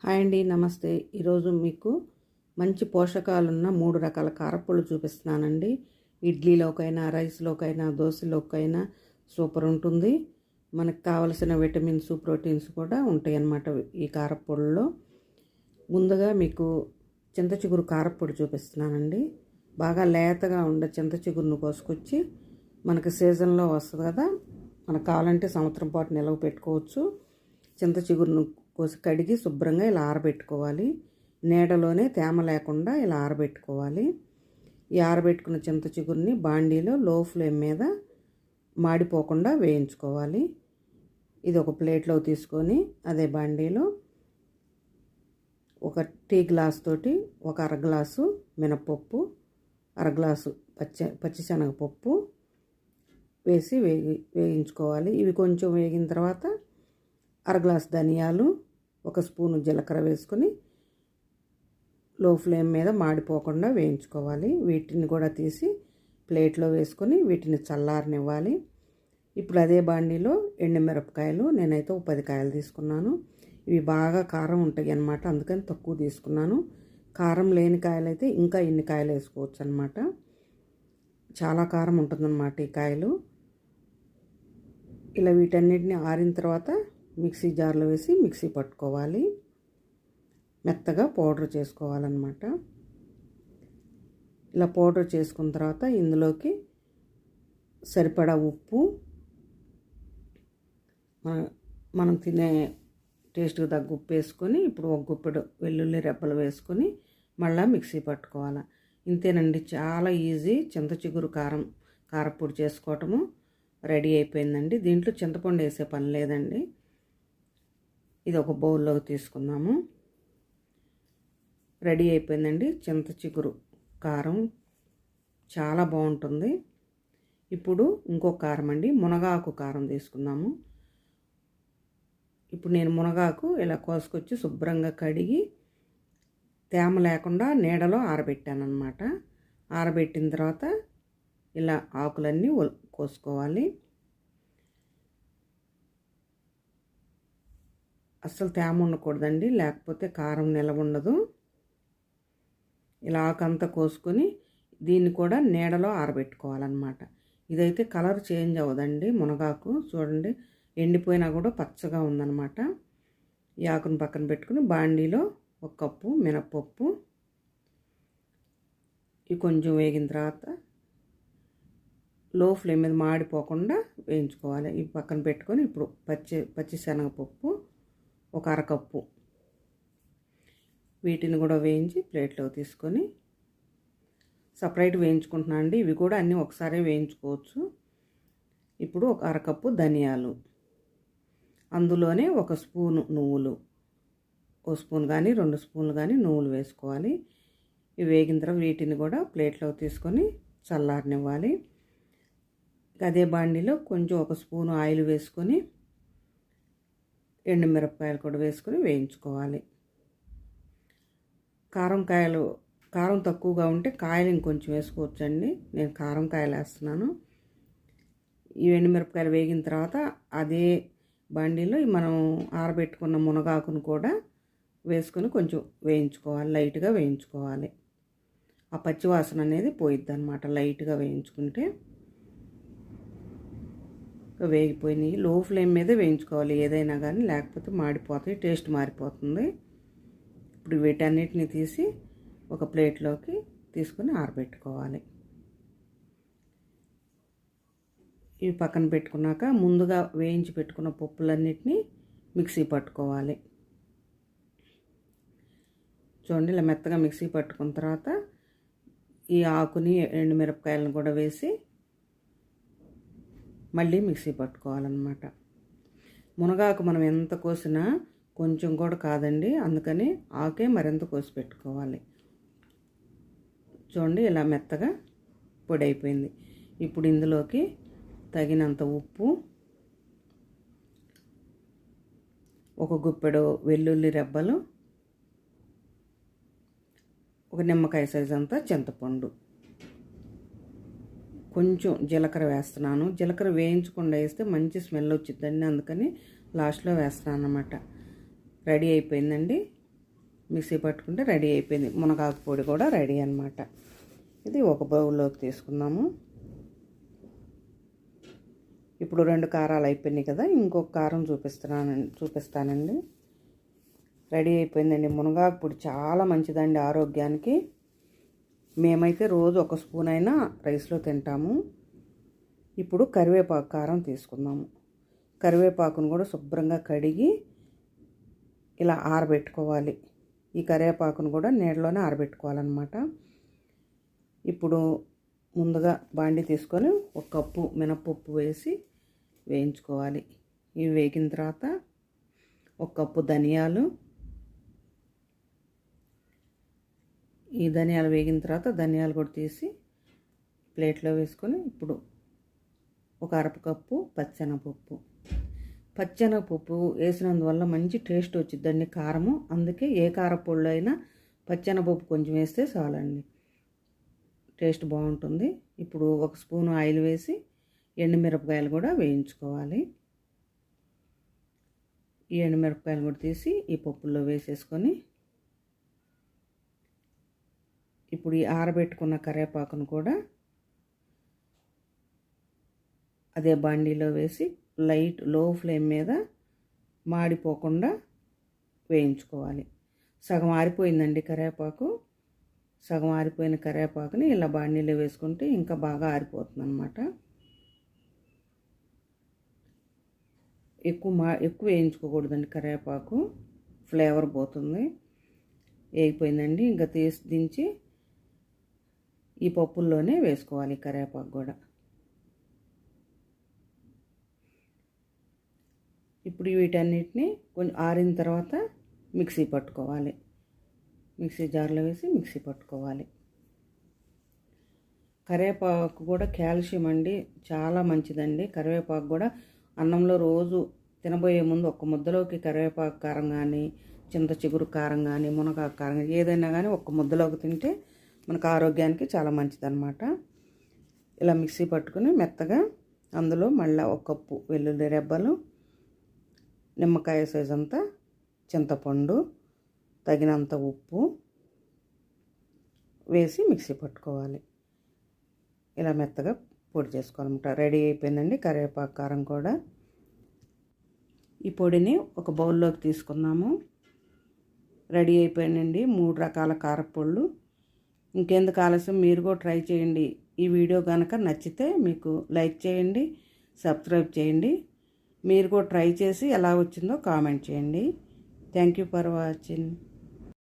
Hi అండి, నమస్తే. ఈరోజు మీకు మంచి పోషకాలున్న 3 రకాల కారప్పొళ్ళు చూపిస్తున్నానండి. ఇడ్లీలోకైనా, రైస్‌లోకైనా, దోసలోకైనా సూపర్ ఉంటుంది. మనకు కావలసిన విటమిన్స్, ప్రోటీన్స్ కూడా ఉంటాయన్నమాట ఈ కారప్పొడిలో. ముందుగా మీకు చింత చిగురు కారప్పొడి చూపిస్తున్నానండి. బాగా లేతగా ఉండే చింత చిగురును కోసుకొచ్చి, మనకి సీజన్లో వస్తుంది కదా, మనకు కావాలంటే సంవత్సరం పాటు నిలవ పెట్టుకోవచ్చు. చింత చిగురును కోసి కడిగి శుభ్రంగా ఇలా ఆరబెట్టుకోవాలి. నీడలోనే తేమ లేకుండా ఇలా ఆరబెట్టుకోవాలి. ఈ ఆరబెట్టుకున్న చింత చిగురుని బాండీలో లో ఫ్లేమ్ మీద మాడిపోకుండా వేయించుకోవాలి. ఇది ఒక ప్లేట్లో తీసుకొని అదే బాండీలో ఒక టీ గ్లాస్ తోటి ఒక అర గ్లాసు మినపప్పు, అర గ్లాసు పచ్చిశనగపప్పు వేసి వేయించుకోవాలి. ఇవి కొంచెం వేగిన తర్వాత అర గ్లాసు ధనియాలు, ఒక స్పూను జీలకర్ర వేసుకొని లో ఫ్లేమ్ మీద మాడిపోకుండా వేయించుకోవాలి. వీటిని కూడా తీసి ప్లేట్లో వేసుకొని వీటిని చల్లారనివ్వాలి. ఇప్పుడు అదే బాండీలో ఎండుమిరపకాయలు, నేనైతే 10 కాయలు తీసుకున్నాను. ఇవి బాగా కారం ఉంటాయి అన్నమాట, అందుకని తక్కువ తీసుకున్నాను. కారం లేని కాయలు అయితే ఇంకా ఇన్ని కాయలు వేసుకోవచ్చు అన్నమాట. చాలా కారం ఉంటుందన్నమాట ఈ కాయలు. ఇలా వీటన్నిటిని ఆరిన తర్వాత మిక్సీ జార్లో వేసి మిక్సీ పట్టుకోవాలి. మెత్తగా పౌడర్ చేసుకోవాలన్నమాట. ఇలా పౌడర్ చేసుకున్న తర్వాత ఇందులోకి సరిపడా ఉప్పు, మనం తినే టేస్ట్కి తగ్గ ఉప్పు వేసుకొని ఇప్పుడు ఒక గుప్పెడు వెల్లుల్లి రెబ్బలు వేసుకొని మళ్ళీ మిక్సీ పట్టుకోవాలి. ఇంతేనండి, చాలా ఈజీ. చింత చిగురు కారపొడి చేసుకోవటము రెడీ అయిపోయిందండి. దీంట్లో చింతపండు వేసే పని లేదండి. ఇది ఒక బౌల్లోకి తీసుకుందాము. రెడీ అయిపోయిందండి చింత చిగురు కారం, చాలా బాగుంటుంది. ఇప్పుడు ఇంకో కారం అండి, మునగాకు కారం తీసుకుందాము. ఇప్పుడు నేను మునగాకు ఇలా కోసుకొచ్చి శుభ్రంగా కడిగి తేమ లేకుండా నీడలో ఆరబెట్టానమాట. ఆరబెట్టిన తర్వాత ఇలా ఆకులన్నీ కోసుకోవాలి. అస్సలు తేమ ఉండకూడదండి, లేకపోతే కారం నిలవ ఉండదు. ఇలా ఆకంతా కోసుకొని దీన్ని కూడా నీడలో ఆరబెట్టుకోవాలన్నమాట. ఇదైతే కలర్ చేంజ్ అవ్వదండి. మునగాకు చూడండి, ఎండిపోయినా కూడా పచ్చగా ఉందన్నమాట. ఈ ఆకును పక్కన పెట్టుకుని బాండీలో 1 కప్పు మినపప్పు, ఇవి కొంచెం వేగిన తర్వాత లో ఫ్లేమ్ మీద మాడిపోకుండా వేయించుకోవాలి. ఇవి పక్కన పెట్టుకొని ఇప్పుడు పచ్చిశనగపప్పు ఒక అరకప్పు, వీటిని కూడా వేయించి ప్లేట్లో తీసుకొని సపరేట్ వేయించుకుంటున్నాను అండి. ఇవి కూడా అన్నీ ఒకసారి వేయించుకోవచ్చు. ఇప్పుడు ఒక అరకప్పు ధనియాలు, అందులోనే 1 స్పూను నువ్వులు, 1 స్పూన్ కానీ 2 స్పూన్లు కానీ నువ్వులు వేసుకోవాలి. ఇవి వేగిన తర్వాత వీటిని కూడా ప్లేట్లో తీసుకొని చల్లారనివ్వాలి. అదే బాండీలో కొంచెం 1 స్పూను ఆయిల్ వేసుకొని ఎండుమిరపకాయలు కూడా వేసుకొని వేయించుకోవాలి. కారం తక్కువగా ఉంటే కాయలు ఇంకొంచెం వేసుకోవచ్చండి. నేను కారం కాయలు వేస్తున్నాను. ఈ ఎండుమిరపకాయలు వేగిన తర్వాత అదే బండిలో మనం ఆరబెట్టుకున్న మునగాకును కూడా వేసుకొని కొంచెం వేయించుకోవాలి, లైట్గా వేయించుకోవాలి. ఆ పచ్చివాసన అనేది పోయిద్ది అన్నమాట లైట్గా వేయించుకుంటే. వేగిపోయినాయి. లో ఫ్లేమ్ మీదే వేయించుకోవాలి ఏదైనా కానీ, లేకపోతే మాడిపోతాయి, టేస్ట్ మారిపోతుంది. ఇప్పుడు వీటన్నిటిని తీసి ఒక ప్లేట్లోకి తీసుకొని ఆరబెట్టుకోవాలి. ఇవి పక్కన పెట్టుకున్నాక ముందుగా వేయించి పెట్టుకున్న పప్పులన్నిటినీ మిక్సీ పట్టుకోవాలి. చూడండి, ఇలా మెత్తగా మిక్సీ పట్టుకున్న తర్వాత ఈ ఆకుని ఎండుమిరపకాయలను కూడా వేసి మళ్ళీ మిక్సీ పట్టుకోవాలన్నమాట. మునగాకు మనం ఎంత కోసినా కొంచెం కూడా కాదండి, అందుకని ఆకే మరింత కోసి పెట్టుకోవాలి. చూడండి, ఇలా మెత్తగా పొడి అయిపోయింది. ఇప్పుడు ఇందులోకి తగినంత ఉప్పు, ఒక గుప్పెడు వెల్లుల్లి రెబ్బలు, ఒక నిమ్మకాయ సైజు అంతా చింతపండు, కొంచెం జీలకర్ర వేస్తున్నాను. జీలకర్ర వేయించకుండా వేస్తే మంచి స్మెల్ వచ్చిందండి, అందుకని లాస్ట్లో వేస్తాను అన్నమాట. రెడీ అయిపోయిందండి మిక్సీ పట్టుకుంటే రెడీ అయిపోయింది. మునగాకు పొడి కూడా రెడీ అన్నమాట. ఇది ఒక బౌల్లోకి తీసుకుందాము. ఇప్పుడు 2 కారాలు అయిపోయినాయి కదా, ఇంకొక కారం చూపిస్తానండి. రెడీ అయిపోయిందండి. మునగాకు పొడి చాలా మంచిదండి ఆరోగ్యానికి. మేమైతే రోజు 1 స్పూన్ అయినా రైస్లో తింటాము. ఇప్పుడు కరివేపాకు కారం తీసుకుందాము. కరివేపాకును కూడా శుభ్రంగా కడిగి ఇలా ఆరబెట్టుకోవాలి. ఈ కరివేపాకును కూడా నీళ్ళలోనే ఆరబెట్టుకోవాలన్నమాట. ఇప్పుడు ముందుగా బాండి తీసుకొని 1 కప్పు మినపప్పు వేసి వేయించుకోవాలి. ఇవి వేగిన తర్వాత 1 కప్పు ధనియాలు, ఈ ధనియాలు వేగిన తర్వాత ధనియాలు కూడా తీసి ప్లేట్లో వేసుకొని ఇప్పుడు 1 అరపు కప్పు పచ్చెనగపప్పు వేసినందువల్ల మంచి టేస్ట్ వచ్చిద్దండి కారము. అందుకే ఏ కారపొడిలో అయినా పచ్చెనగపప్పు కొంచెం వేస్తే చాలండి, టేస్ట్ బాగుంటుంది. ఇప్పుడు 1 స్పూన్ ఆయిల్ వేసి ఎండుమిరపకాయలు కూడా వేయించుకోవాలి. ఈ ఎండుమిరపకాయలు కూడా తీసి ఈ పప్పుల్లో వేసేసుకొని ఇప్పుడు ఈ ఆరబెట్టుకున్న కరివేపాకును కూడా అదే బాండీలో వేసి లో ఫ్లేమ్ మీద మాడిపోకుండా వేయించుకోవాలి. సగం ఆరిపోయిందండి కరివేపాకు. సగం ఆరిపోయిన కరివేపాకుని ఇలా బాండీలో వేసుకుంటే ఇంకా బాగా ఆరిపోతుంది అన్నమాట. ఎక్కువ వేయించుకోకూడదండి, కరివేపాకు ఫ్లేవర్ పోతుంది. వేగిపోయిందండి. ఇంకా దించి ఈ పప్పుల్లోనే వేసుకోవాలి కరివేపాకు కూడా. ఇప్పుడు వీటన్నిటిని కొంచెం ఆరిన తర్వాత మిక్సీ పట్టుకోవాలి. మిక్సీ జార్లో వేసి మిక్సీ పట్టుకోవాలి. కరివేపాకు కూడా కాల్షియం అండి, చాలా మంచిదండి. కరివేపాకు కూడా అన్నంలో రోజు తినబోయే ముందు 1 ముద్దలోకి కరివేపాకు కారం కానీ, చింత చిగురు కారం కానీ, మునగాకు కారం కానీ ఏదైనా కానీ 1 ముద్దలోకి తింటే మనకు ఆరోగ్యానికి చాలా మంచిదన్నమాట. ఇలా మిక్సీ పట్టుకుని మెత్తగా అందులో మళ్ళీ 1 కప్పు వెల్లుల్లి రెబ్బలు, నిమ్మకాయ సైజ్ అంతా చింతపండు, తగినంత ఉప్పు వేసి మిక్సీ పట్టుకోవాలి. ఇలా మెత్తగా పొడి చేసుకోవాలన్నమాట. రెడీ అయిపోయిందండి కరివేపాకు కారం కూడా. ఈ పొడిని ఒక బౌల్లోకి తీసుకున్నాము. రెడీ అయిపోయిందండి 3 రకాల కారపొళ్ళు. ఇంకెందుకు ఆలస్యం, మీరు కూడా ట్రై చేయండి. ఈ వీడియో కనుక నచ్చితే మీకు లైక్ చేయండి, సబ్స్క్రైబ్ చేయండి. మీరు కూడా ట్రై చేసి ఎలా వచ్చిందో కామెంట్ చేయండి. Thank you for watching.